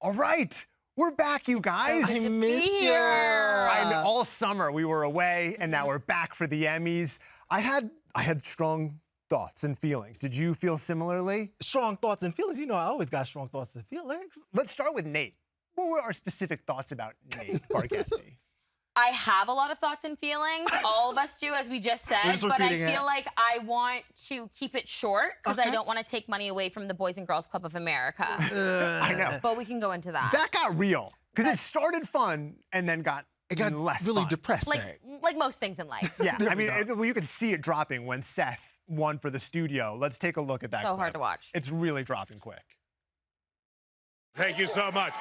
All right, we're back, you guys. I missed you. All summer we were away, and now we're back for the Emmys. I had strong thoughts and feelings. Did you feel similarly? Strong thoughts and feelings. You know, I always got strong thoughts and feelings. Let's start with Nate. What were our specific thoughts about Nate Bargatze? I have a lot of thoughts and feelings. All of us do, as we just said. But I feel like I want to keep it short because I don't want to take money away from the Boys and Girls Club of America. I know. But we can go into that. That got real because it started fun and then got less really fun. depressing. Like most things in life. Yeah, I mean, you could see it dropping when Seth won for the studio. Let's take a look at that So clip. hard to watch. It's really dropping quick. Thank you so much.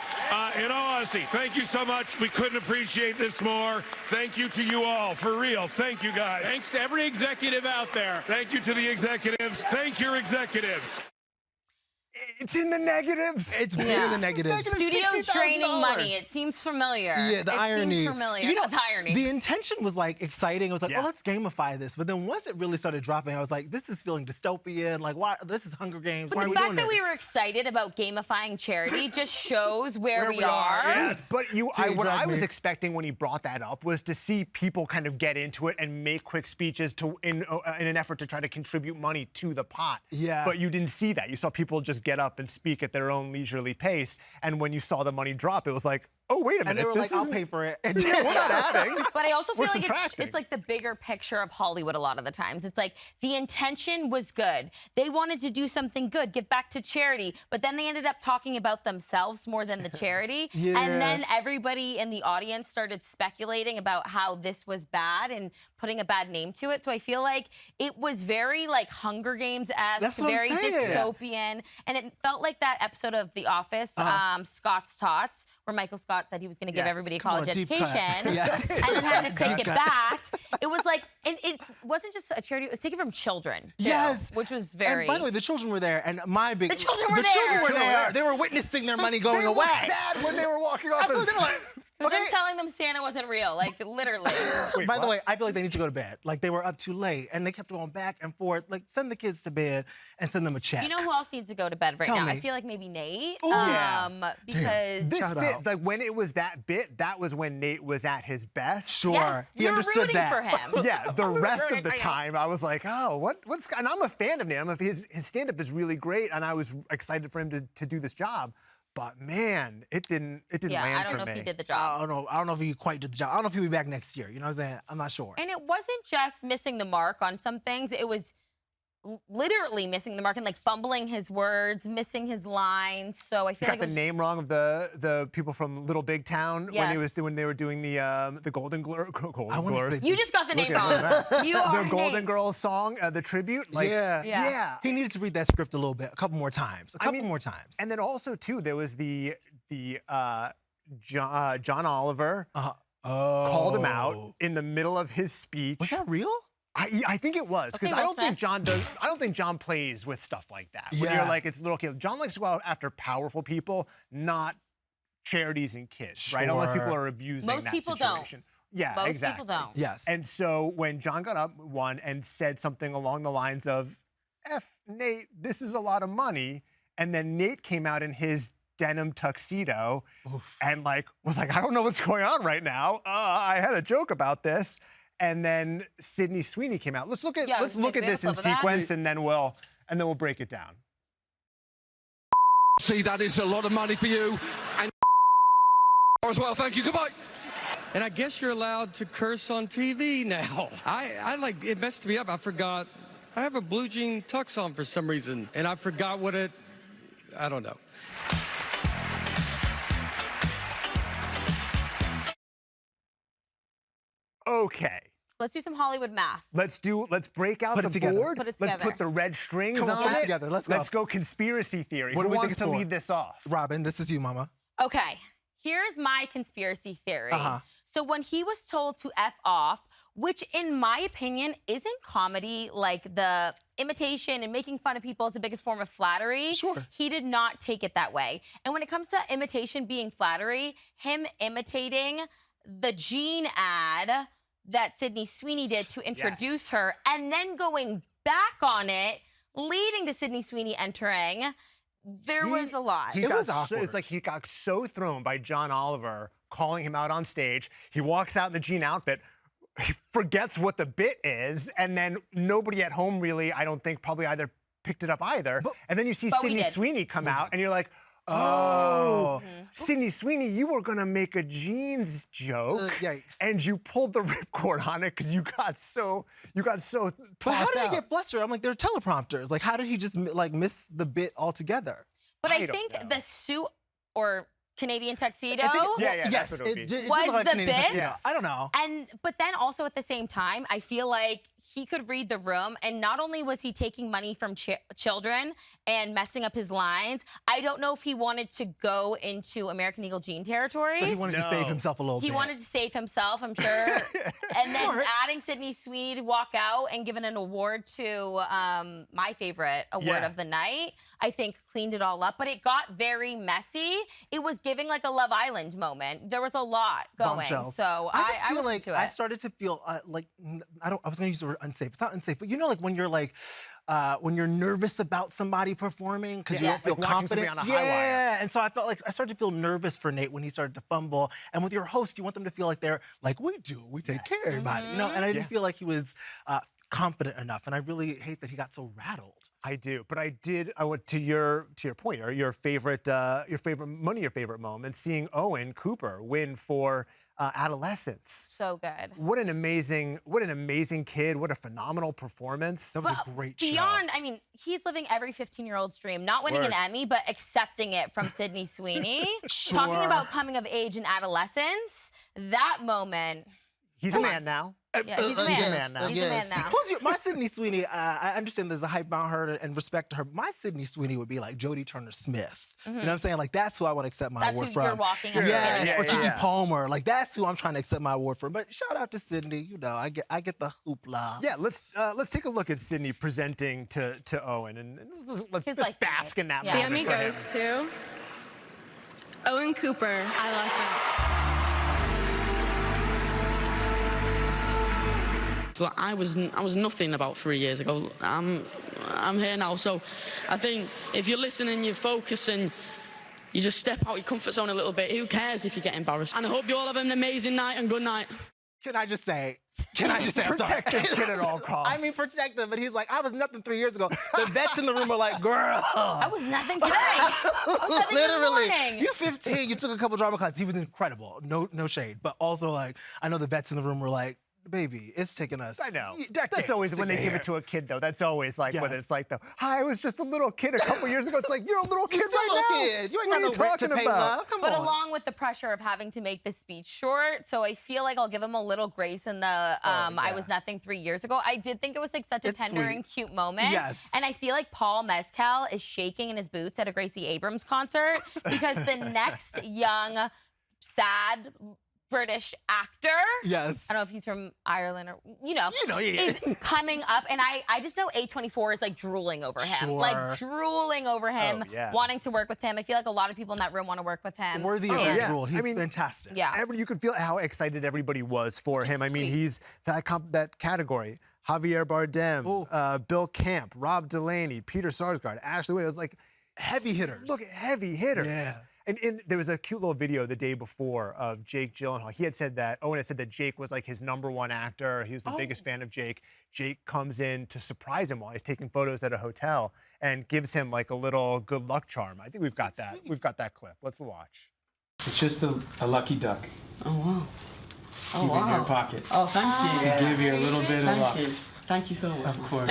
In all honesty, thank you so much. We couldn't appreciate this more. Thank you to you all, for real. Thank you, guys. Thanks to every executive out there. Thank you to the executives. Thank your executives. It's in the negatives. It's been in the negatives. Studio's draining money. It seems familiar. Yeah, the irony. It seems familiar. You know, the irony. The intention was like exciting. It was like, oh, let's gamify this. But then once it really started dropping, I was like, this is feeling dystopian. Like, why? This is Hunger Games. But why the are we fact doing that this? we were excited about gamifying charity just shows where we are. Yes, but what I was expecting when he brought that up was to see people kind of get into it and make quick speeches in an effort to try to contribute money to the pot. Yeah. But you didn't see that. You saw people just get up and speak at their own leisurely pace. And when you saw the money drop, it was like, oh, wait a minute. And they were like, I'll pay for it. Yeah, we're not adding. But I also feel We're like it's like the bigger picture of Hollywood a lot of the times. It's like the intention was good. They wanted to do something good, give back to charity, but then they ended up talking about themselves more than the charity. And then everybody in the audience started speculating about how this was bad and putting a bad name to it. So I feel like it was very like Hunger Games-esque, very dystopian. And it felt like that episode of The Office, Scott's Tots, where Michael Scott said he was going to give everybody a college education and then had to take it back. It was like, and it wasn't just a charity, it was taken from children, too, which was very... And by the way, the children were there, and my big... The children were there! They were witnessing their money going away. They looked sad when they were walking off. Them telling them Santa wasn't real, like literally. Wait, by the way, I feel like they need to go to bed. Like they were up too late, and they kept going back and forth. Like send the kids to bed and send them a check. You know who else needs to go to bed right now? I feel like maybe Nate. Because this bit, like when it was that bit, that was when Nate was at his best. Sure, yes, he understood rooting that. for him. Yeah, the rest of the time I was like, oh, what's? And I'm a fan of Nate. His stand-up is really great, and I was excited for him to do this job. But man, it didn't land for me. Yeah, I don't know if he did the job. I don't know if he quite did the job. I don't know if he'll be back next year. You know what I'm saying? I'm not sure. And it wasn't just missing the mark on some things. It was literally missing the mark and like fumbling his words, missing his lines. So I feel like the name wrong of the people from Little Big Town when they were doing the Golden Glores. You just got the name wrong. The Golden Girls song, the tribute. Like, yeah. He needed to read that script a little bit, a couple more times, more times. And then also too, there was the John Oliver called him out in the middle of his speech. Was that real? I think it was, because I don't think John plays with stuff like that. When you're like, it's little kids. John likes to go out after powerful people, not charities and kids, right? Unless people are abusing that situation. Most people don't. Yeah, Most exactly. people don't. Yes. And so when John got up, won, and said something along the lines of, F, Nate, this is a lot of money, and then Nate came out in his denim tuxedo and was like, I don't know what's going on right now. I had a joke about this. And then Sweeney came out. Let's look at this in sequence, and then we'll break it down. See, that is a lot of money for you, and as well. Thank you. Goodbye. And I guess you're allowed to curse on TV now. I like, it messed me up. I forgot. I have a blue jean tux on for some reason, and I forgot I don't know. Okay. Let's do some Hollywood math. Let's break out the board. Let's put the red strings on it. Let's go conspiracy theory. Who wants to lead this off? Robin, this is you, Mama. Okay, here's my conspiracy theory. So when he was told to F off, which in my opinion isn't comedy, like the imitation and making fun of people is the biggest form of flattery. Sure. He did not take it that way. And when it comes to imitation being flattery, him imitating the jean ad that Sweeney did to introduce her, and then going back on it, leading to Sweeney entering, there was a lot. It was It's like he got so thrown by John Oliver calling him out on stage. He walks out in the jean outfit. He forgets what the bit is, and then nobody at home really, I don't think, probably either picked it up either. And then you see Sydney Sweeney come out, and you're like, oh, Sydney Sweeney, you were gonna make a jeans joke, and you pulled the ripcord on it because you got so tossed But how did out. he get flustered? I'm like, they're teleprompters. Like, how did he just like miss the bit altogether? But I don't think know. the suit or Canadian tuxedo Yeah, yes, that's what it would be. it was did look like the Canadian bit. tuxedo. I don't know. But then also at the same time, I feel like he could read the room, and not only was he taking money from children and messing up his lines, I don't know if he wanted to go into American Eagle jean territory. So he wanted to save himself a little bit. He wanted to save himself, I'm sure. And then adding Sydney Sweeney to walk out and giving an award to my favorite award of the night, I think cleaned it all up. But it got very messy. It was giving like a Love Island moment. There was a lot going. Bombshells. So I just feel was like into I it. started to feel like I was gonna use the word unsafe. It's not unsafe, but you know, like when you're like when you're nervous about somebody performing because you don't feel like watching somebody confident. on a high wire. Yeah, and so I felt like I started to feel nervous for Nate when he started to fumble. And with your host, you want them to feel like they're like we do. We take care of everybody, you know. And I didn't feel like he was confident enough, and I really hate that he got so rattled. I do, but I went to your point, or your favorite moment, seeing Owen Cooper win for Adolescence. So good. What an amazing kid! What a phenomenal performance. That was a great show. Beyond, I mean, he's living every 15-year-old's dream, not winning an Emmy, but accepting it from Sydney Sweeney. Talking about coming of age and adolescence, that moment. He's a man now. Yeah, he's a man now. He's a man now. My Sydney Sweeney, I understand there's a hype about her and respect to her. My Sydney Sweeney would be like Jodie Turner-Smith. You know what I'm saying? Like, that's who I want to accept my award That's from. who you're walking up Yeah, or against. Keke Palmer. Like, that's who I'm trying to accept my award from. But shout out to Sydney. You know, I get the hoopla. Yeah, let's take a look at Sydney presenting to Owen, and let's just like bask in that Yeah. The moment. Emmy goes to Owen Cooper, Adolescence. Like I was nothing about 3 years ago. I'm here now. So I think if you're listening, you're focusing, you just step out your comfort zone a little bit. Who cares if you get embarrassed? And I hope you all have an amazing night and good night. Can I just say, I'm sorry. Protect this kid at all costs. I mean, protect him, but he's like, I was nothing 3 years ago. The vets in the room are like, girl. I was nothing today. I was nothing Literally. this morning. You're 15, you took a couple drama classes. He was incredible. No shade. But also, like, I know the vets in the room were like, baby, it's taking us. I know. decades That's always to when they get give here. it to a kid, though. That's always like whether Yes. it's like hi, I was just a little kid a couple years ago. It's like you're a little kid You're still right a now. little kid. You ain't What got are you no rent to talking pay, about? love. Come But on. along with the pressure of having to make the speech short, so I feel like I'll give him a little grace in the I was nothing 3 years ago. I did think it was like such a It's tender sweet. and cute moment. Yes. And I feel like Paul Mescal is shaking in his boots at a Gracie Abrams concert because the next young, sad British actor. Yes. I don't know if he's from Ireland or, yeah. is coming up. And I just know A24 is like drooling over him. Sure. Like drooling over him, Oh, yeah. wanting to work with him. I feel like a lot of people in that room want to work with him. Worthy of And- that role. He's I mean, fantastic. Yeah. You could feel how excited everybody was for him. I mean, Sweet. he's that category. Javier Bardem, Bill Camp, Rob Delaney, Peter Sarsgaard, Ashley Wood. It was like Heavy hitters. Look at heavy hitters. Yeah. And there was a cute little video the day before of Jake Gyllenhaal. Owen had said that Jake was like his #1 actor. He was the biggest fan of Jake. Jake comes in to surprise him while he's taking photos at a hotel and gives him like a little good luck charm. I think we've got that. We've got that clip. Let's watch. It's just a lucky duck. Oh wow. Oh Keep it in wow. your pocket. Oh thank you. To give you a little bit of luck. Thank you. Thank you so much. Of course.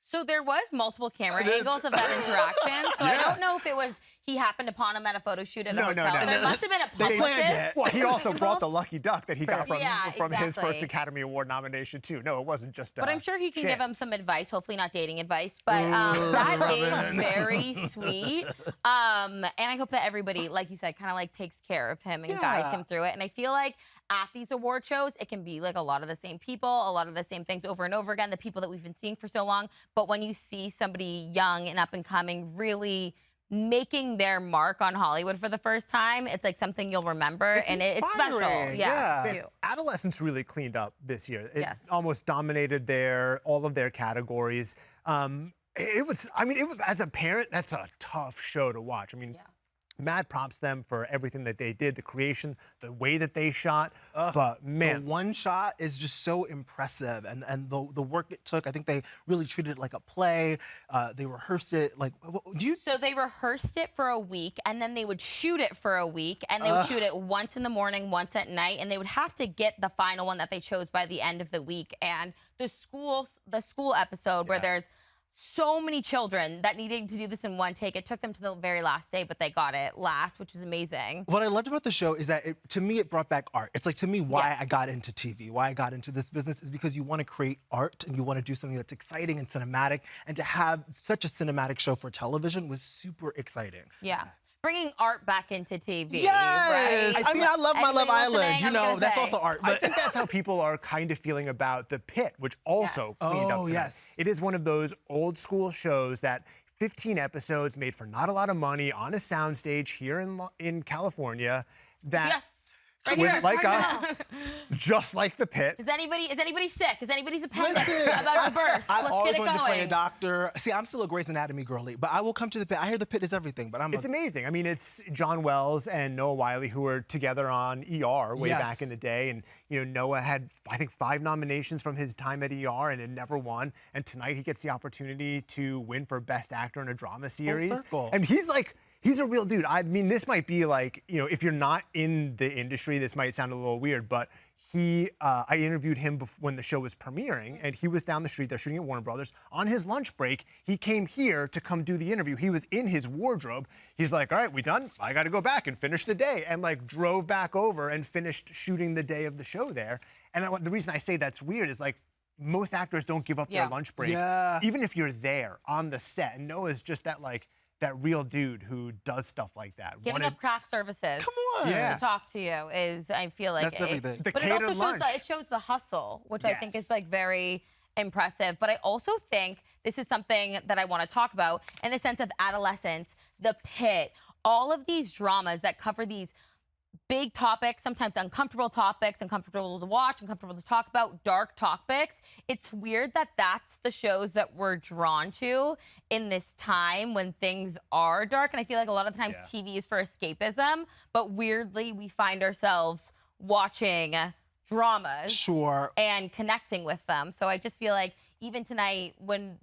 So there was multiple camera angles of that interaction. So I don't know if it was he happened upon him at a photo shoot at a hotel. no. There must have been a They planned publicist. Well, he also brought the lucky duck that he got from his exactly. first Academy Award nomination too. No, it wasn't just. But I'm sure he can give him chance. some advice, hopefully not dating advice, but that is very sweet. And I hope that everybody, like you said, kind of like takes care of him and guides him through it. And I feel like at these award shows, it can be like a lot of the same people, a lot of the same things over and over again, the people that we've been seeing for so long. But when you see somebody young and up and coming really making their mark on Hollywood for the first time, it's like something you'll remember, and it's special. inspiring, yeah. Man, Adolescence really cleaned up this year. It Yes. almost dominated all of their categories. It was, I mean, it was, as a parent, that's a tough show to watch. I mean, mad props them for everything that they did, the creation, the way that they shot. But man, the one shot is just so impressive, and the work it took. I think they really treated it like a play. They rehearsed it like. So they rehearsed it for a week, and then they would shoot it for a week, and they would shoot it once in the morning, once at night, and they would have to get the final one that they chose by the end of the week. And the school episode where there's so many children that needed to do this in one take. It took them to the very last day, but they got it last, which is amazing. What I loved about the show is that, to me, it brought back art. It's like, to me, why I got into TV, why I got into this business is because you want to create art and you want to do something that's exciting and cinematic. And to have such a cinematic show for television was super exciting. Yeah. Bringing art back into TV, yes! right? I mean, I love my Love Island. You know, that's also art. But I think that's how people are kind of feeling about The Pitt, which also cleaned up tonight. It is one of those old school shows that 15 episodes made for not a lot of money on a soundstage here in California that like us, just like The Pitt. Is anybody sick? Is anybody's appendix about to burst? I always get it wanted to play a going. doctor. See, I'm still a Grey's Anatomy girlie, but I will come to The Pitt. I hear The Pitt is everything, but It's amazing. I mean, it's John Wells and Noah Wiley who were together on ER way back in the day, and you know Noah had I think 5 nominations from his time at ER and it never won. And tonight he gets the opportunity to win for Best Actor in a Drama Series. And he's a real dude. I mean, this might be like, you know, if you're not in the industry, this might sound a little weird, but I interviewed him when the show was premiering, and he was down the street. They're shooting at Warner Brothers. On his lunch break, he came here to come do the interview. He was in his wardrobe. He's like, all right, we done? I got to go back and finish the day, and like drove back over and finished shooting the day of the show there. And the reason I say that's weird is like, most actors don't give up their lunch break, even if you're there on the set. And Noah's just that real dude who does stuff like that. Giving up craft services. Come on. To talk to you is, I feel like that's everything. The but it also shows it shows the hustle, which I think is like very impressive. But I also think this is something that I want to talk about in the sense of adolescence, The Pitt, all of these dramas that cover these big topics, sometimes uncomfortable topics, uncomfortable to watch, uncomfortable to talk about, dark topics. It's weird that that's the shows that we're drawn to in this time when things are dark. And I feel like a lot of the times TV is for escapism, but weirdly we find ourselves watching dramas and connecting with them. So I just feel like even tonight when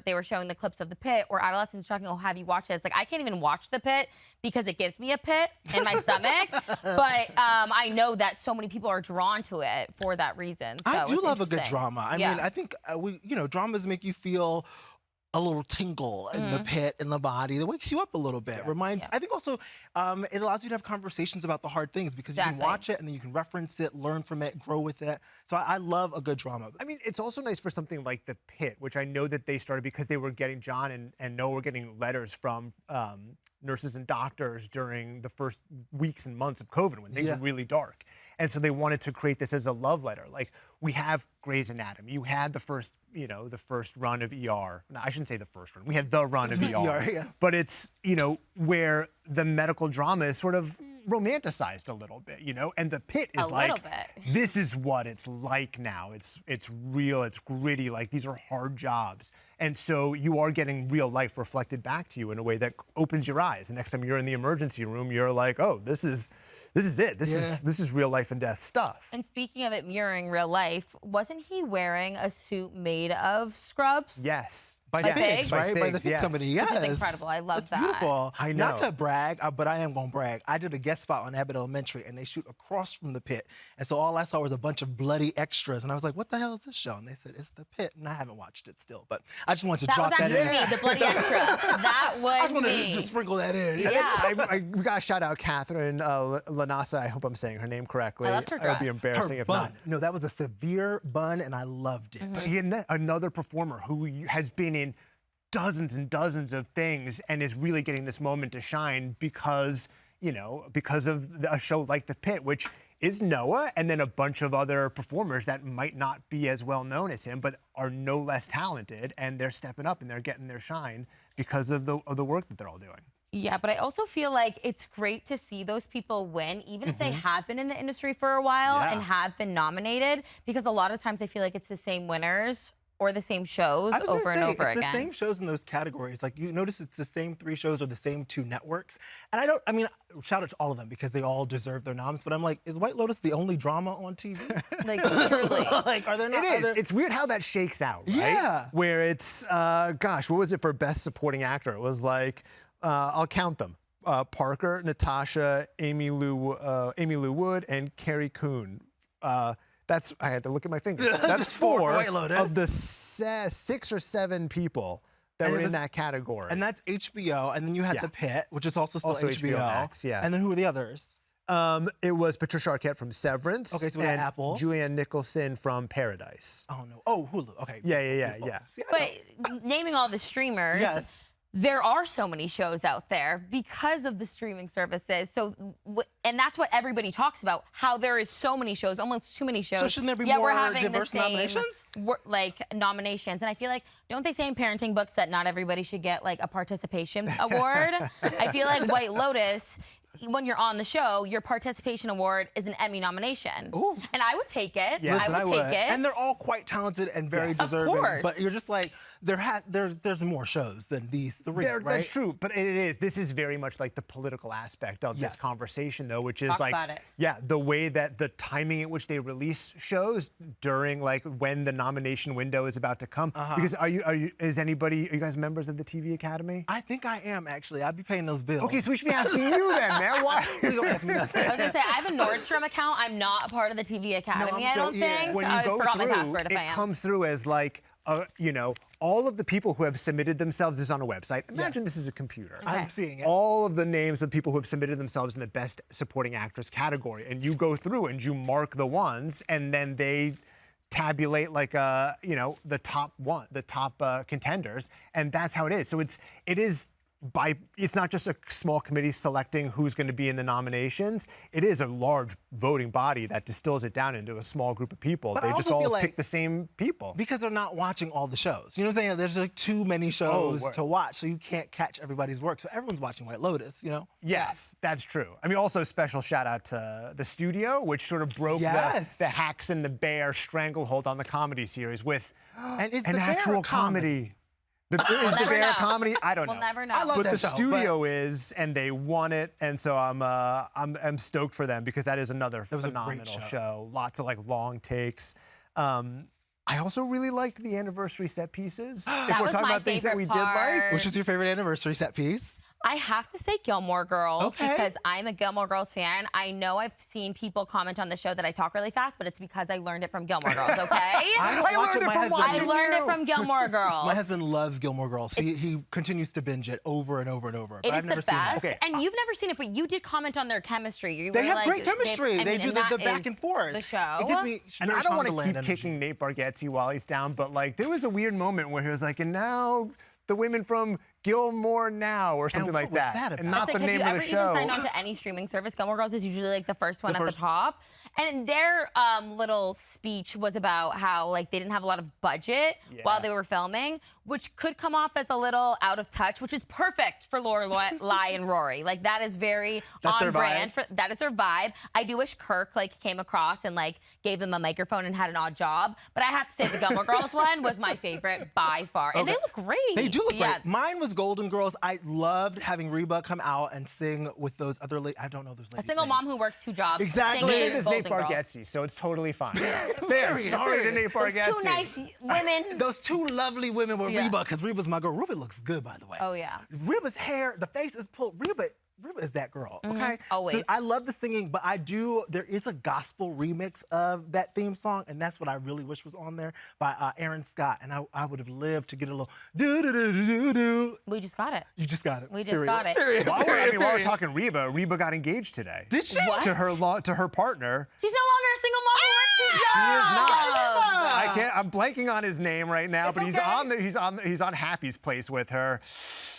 they were showing the clips of The Pitt, or adolescents talking, oh, have you watched this? Like, I can't even watch The Pitt because it gives me a pit in my stomach. But I know that so many people are drawn to it for that reason. So I do love a good drama. I mean, I think dramas make you feel a little tingle in the pit, in the body. That wakes you up a little bit. I think also it allows you to have conversations about the hard things because you can watch it and then you can reference it, learn from it, grow with it. So I love a good drama. I mean, it's also nice for something like The Pit, which I know that they started because they were getting, John and Noah were getting letters from nurses and doctors during the first weeks and months of COVID when things were really dark. And so they wanted to create this as a love letter. Like, we have Grey's Anatomy. You had the first run of ER. No, I shouldn't say the first run. We had the run of ER. But it's, where the medical drama is sort of romanticized a little bit, And The Pit is this is what it's like now. It's real, it's gritty, like these are hard jobs. And so you are getting real life reflected back to you in a way that opens your eyes. The next time you're in the emergency room, you're like, oh, this is it. This is real life and death stuff. And speaking of it mirroring real life, wasn't he wearing a suit made of scrubs? Yes. By Figs, right? By the Figs company, yes. Which is incredible. I love that. Beautiful. I know. Not to brag, but I am going to brag. I did a guest spot on Abbott Elementary, and they shoot across from the Pit. And so all I saw was a bunch of bloody extras. And I was like, what the hell is this show? And they said, it's The Pit. And I haven't watched it still. But I just wanted to drop that in. That was actually me, the bloody extra. That was I just wanted me. to just sprinkle that in. Yeah. We got to shout out Catherine Lanasa. I hope I'm saying her name correctly. I loved her It would be dress. embarrassing if not. No, that was a severe bun, and I loved it. He had another performer who has been in dozens and dozens of things and is really getting this moment to shine because of a show like The Pit, which is Noah and then a bunch of other performers that might not be as well known as him, but are no less talented, and they're stepping up and they're getting their shine because of the work that they're all doing. Yeah, but I also feel like it's great to see those people win, even if they have been in the industry for a while and have been nominated, because a lot of times I feel like it's the same winners or the same shows I was gonna over and say, over it's again. the same shows in those categories. Like you notice it's the same 3 shows or the same 2 networks. And I mean, shout out to all of them because they all deserve their noms. But I'm like, is White Lotus the only drama on TV? Like, truly. Like, are there not? It is. It's weird how that shakes out, right? Yeah. Where it's, gosh, what was it for Best Supporting Actor? It was like, I'll count them. Parker, Natasha, Amy Lou Wood, and Carrie Coon. I had to look at my fingers. That's 4 of the 6 or 7 people that were in that category. And that's HBO. And then you had The Pitt, which is also still HBO. Max, yeah. And then who were the others? It was Patricia Arquette from Severance. Okay, so we had and Apple. Julianne Nicholson from Paradise. Oh, no. Oh, Hulu. Okay. Yeah. See, But naming all the streamers, Yes. there are so many shows out there because of the streaming services. So, and that's what everybody talks about, how there is so many shows, almost too many shows. So shouldn't there be yet more we're having diverse the same, nominations? Like nominations. And I feel like, don't they say in parenting books that not everybody should get like a participation award? I feel like White Lotus, when you're on the show, your participation award is an Emmy nomination. Ooh. And I would take it. Yeah. I would take it. And they're all quite talented and very Yes. deserving. Of course. But you're just like, there's more shows than these 3, right? That's true, but this is very much like the political aspect of Yes. this conversation, though, which is Talk like, about it. yeah, the way that the timing at which they release shows during like when the nomination window is about to come. Because are you guys members of the TV Academy? I think I am, actually. I'd be paying those bills. Okay, so we should be asking you then, man. Why? Please don't ask me nothing. I was gonna say, I have a Nordstrom account. I'm not a part of the TV Academy, I don't think. When you I go forgot through, my password if it I am. comes through as like, all of the people who have submitted themselves is on a website. Imagine this is a computer. I'm seeing it. All of the names of the people who have submitted themselves in the Best Supporting Actress category, and you go through and you mark the ones, and then they tabulate like the top contenders, and that's how it is. So it's not just a small committee selecting who's going to be in the nominations. It is a large voting body that distills it down into a small group of people. But they I just also all feel like- pick the same people. Because they're not watching all the shows. You know what I'm saying? There's like too many shows word. to watch, so you can't catch everybody's work. So everyone's watching White Lotus, you know? Yes, that's true. I mean, also special shout out to the studio, which sort of broke Yes. the Hacks and the Bear stranglehold on the comedy series with And is an the Bear actual a comedy? comedy. Is the never Bear know. a comedy? I don't know. We'll never know. I love But that the show, studio is, and they won it, and so I'm stoked for them because that is another was a great phenomenal show. show. Lots of like long takes. I also really liked the anniversary set pieces. If That we're was talking my about things that we favorite did like. part. Which is your favorite anniversary set piece? I have to say Gilmore Girls Okay. because I'm a Gilmore Girls fan. I know I've seen people comment on the show that I talk really fast, but it's because I learned it from Gilmore Girls, okay? I don't I watch learned it. it My from husband- I watching learned it you. from Gilmore Girls. My husband loves Gilmore Girls. He continues to binge it over and over and over. But It is I've never the seen it. best, and you've never seen it, but you did comment on their chemistry. You They were have like, great chemistry. They do the and that back is and forth. The show. It gives me And I don't want to Shondaland keep energy. kicking Nate Bargatze while he's down, but like there was a weird moment where he was like, and now the women from Gilmore Now or something what like was that. that And about? not It's the like, name if of you the ever show. even signed on to any streaming service, Gilmore Girls is usually like the first one at first- the top. And their little speech was about how like they didn't have a lot of budget while they were filming, which could come off as a little out of touch, which is perfect for Lorelai and Rory. Like that is very That's their on brand. vibe. That is their vibe. I do wish Kirk like came across and like gave them a microphone and had an odd job. But I have to say the Gilmore Girls one was my favorite by far. And they Okay. look great. They do look Yeah. great. Mine was Golden Girls. I loved having Reba come out and sing with those other I don't know those ladies. A single mom who works 2 jobs. Exactly. singing Neither does Nate Golden Girls. Bargatze, so it's totally fine. There, sorry to Nate Those Bargatze. 2 nice women. Those 2 lovely women were Yeah. Reba, because Reba's my girl. Reba looks good, by the way. Oh, yeah. Reba's hair, the face is pulled. Reba is that girl, okay? Always. So I love the singing, but there is a gospel remix of that theme song, and that's what I really wish was on there by Aaron Scott, and I would have lived to get a little do-do-do-do-do-do. We just got it. You just got it. We just Period. got it. Period. While Period. we're talking Reba got engaged today. Did she? What? To her partner. She's no longer a single mom who works 2 jobs. She is not. Reba! I can't. I'm blanking on his name right now, It's but he's okay. on there. He's on Happy's place with her.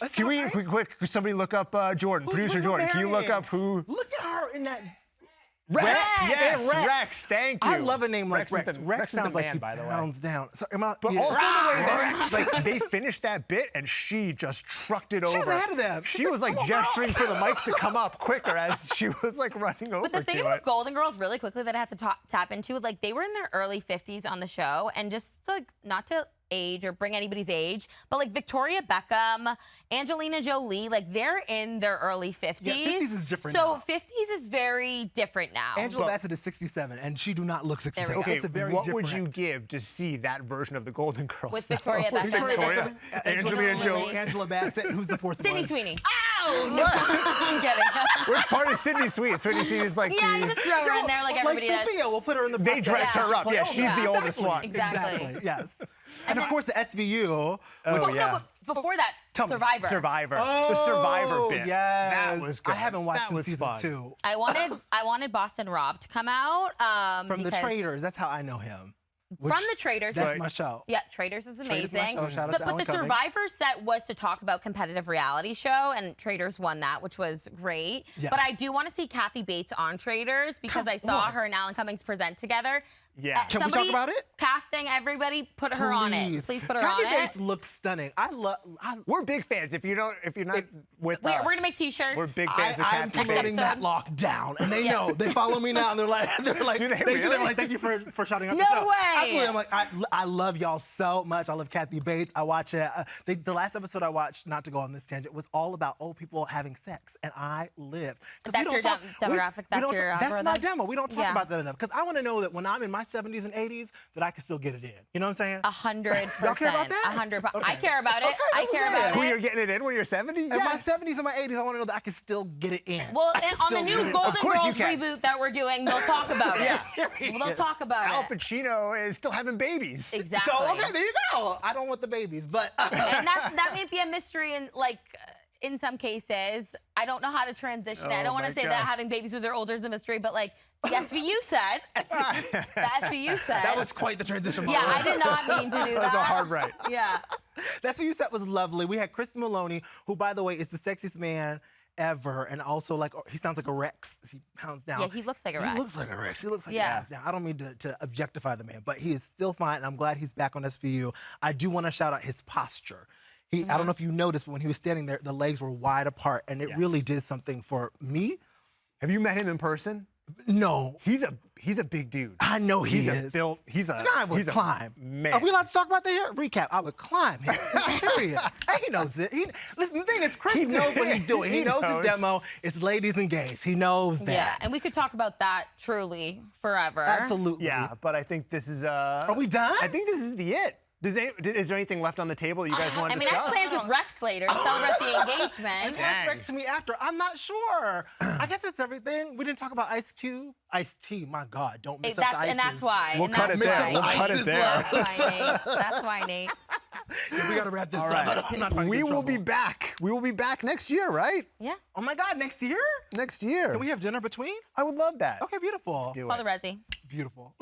That's Can all we right. quick? Somebody look up Jordan, Who's producer Reba Jordan. Can you look marrying? up who? Look at her in that. Rex. Rex. Yes, Rex. Rex. Thank you. I love a name like Rex. is the- Rex is the sounds like man, he by the way. pounds down. So, But yeah. also the way that like they finished that bit and she just trucked it over. She was ahead of them. She She's was like, like "Come on, gesturing girls." for the mic to come up quicker as she was like running over But the thing to about it. Golden Girls really quickly that I have to tap into, like they were in their early 50s on the show, and just like not to age or bring anybody's age, but like Victoria Beckham, Angelina Jolie, like they're in their early 50s. Yeah, 50s is different So now. 50s is very different now. Angela Bassett is 67, and she do not look 67. Okay, It's a very what would different- you give to see that version of the Golden Girls? With though? Victoria Beckham. Victoria, Angelina Jolie. Angela Bassett, who's the fourth Sydney one? Sweeney. Ow! No, I'm kidding. Which part is Sydney Sweeney? Sydney Sweeney's like Yeah, you the... just throw her in there like everybody does. Sophia, we'll put her in the They dress Yeah. her up. Yeah, she's the oldest Exactly. one. Exactly. Yes. And of course, the SVU. Oh, yeah. No, but before that, Tell me. Survivor. Survivor. The Survivor bit. Yes. That was good. I haven't watched that since was season fun. 2. I wanted Boston Rob to come out. From the because- Traitors, that's how I know him. From the Traitors. That's Right. my show. Yeah, Traitors is Traitors amazing. is my show. Shout out But to Owen the Cooper. Survivor set was to talk about competitive reality show, and Traitors won that, which was great. Yes. But I do want to see Kathy Bates on Traitors because I saw her and Alan Cummings present together. Yeah. Can we talk about it? Casting, everybody, put her on it. Please put her Kathy on Bates it. looks stunning. I love. We're big fans. If you're not with We're us, gonna make t-shirts. We're big fans of I'm Kathy promoting Bates. that lockdown, and they Yeah. know. They follow me now, and they're like, Do they really? They're like, thank you for shouting out No the show. way. Absolutely, I'm like, I love y'all so much. I love Kathy Bates. I watch it. The last episode I watched, not to go on this tangent, was all about old people having sex, and I lived. That's your demographic. That's your That's my algorithm? demo. We don't talk Yeah. about that enough because I want to know that when I'm in my 70s and 80s, that I can still get it in. You know what I'm saying? 100%. Y'all care about that? 100%. Okay. I care about it. Okay, I that's care what I'm about saying. When it. you're getting it in when you're 70? In my 70s and my 80s, I want to know that I can still get it in. Well, I can and on the still new get it in. Golden Of course you Girls can. reboot that we're doing, they'll talk about it. Well, they'll talk about Al it. Pacino is still having babies. Exactly. So, okay, there you go. I don't want the babies, but And that may be a mystery in some cases. I don't know how to transition it. I Oh don't want my to say that gosh. having babies with their older is a mystery, but like the SVU said, the SVU said. that was quite the transition. Yeah, I did not mean to do that. That was a hard right. Yeah. That's what you said was lovely. We had Chris Maloney, who, by the way, is the sexiest man ever, and also like he sounds like a Rex. He pounds down. Yeah, he looks like a Rex. He looks like a Rex. He looks like Yeah. a Rex. Now, I don't mean to objectify the man, but he is still fine, and I'm glad he's back on SVU. I do want to shout out his posture. I don't know if you noticed, but when he was standing there, the legs were wide apart, and it really did something for me. Have you met him in person? No. He's a big dude. I know he He's is. I would he's climb. a man. Are we allowed to talk about that here? Recap. I would climb him. Period. Hey, he knows it. Listen, the thing is, Chris knows what he's doing. He knows his demo. It's ladies and gays. He knows that. Yeah, and we could talk about that truly forever. Absolutely. Yeah, but I think this is Are we done? I think this is the it. Is there anything left on the table you guys want to I mean, I have discuss? plans with Rex later to celebrate the engagement. Ask Rex to me after. I'm not sure. I guess that's everything. We didn't talk about Ice Cube. Ice T, my God, don't mess up the ices. And that's why. We'll and cut that's it there. why. We'll cut it there. That's why, Nate. That's why, Nate. We got to wrap this All up. right. I'm not trying to We get in will be trouble. back. We will be back next year, right? Yeah. Oh my God, next year? Next year. Can we have dinner between? I would love that. Okay, beautiful. Let's do Call it. the Resi. Beautiful.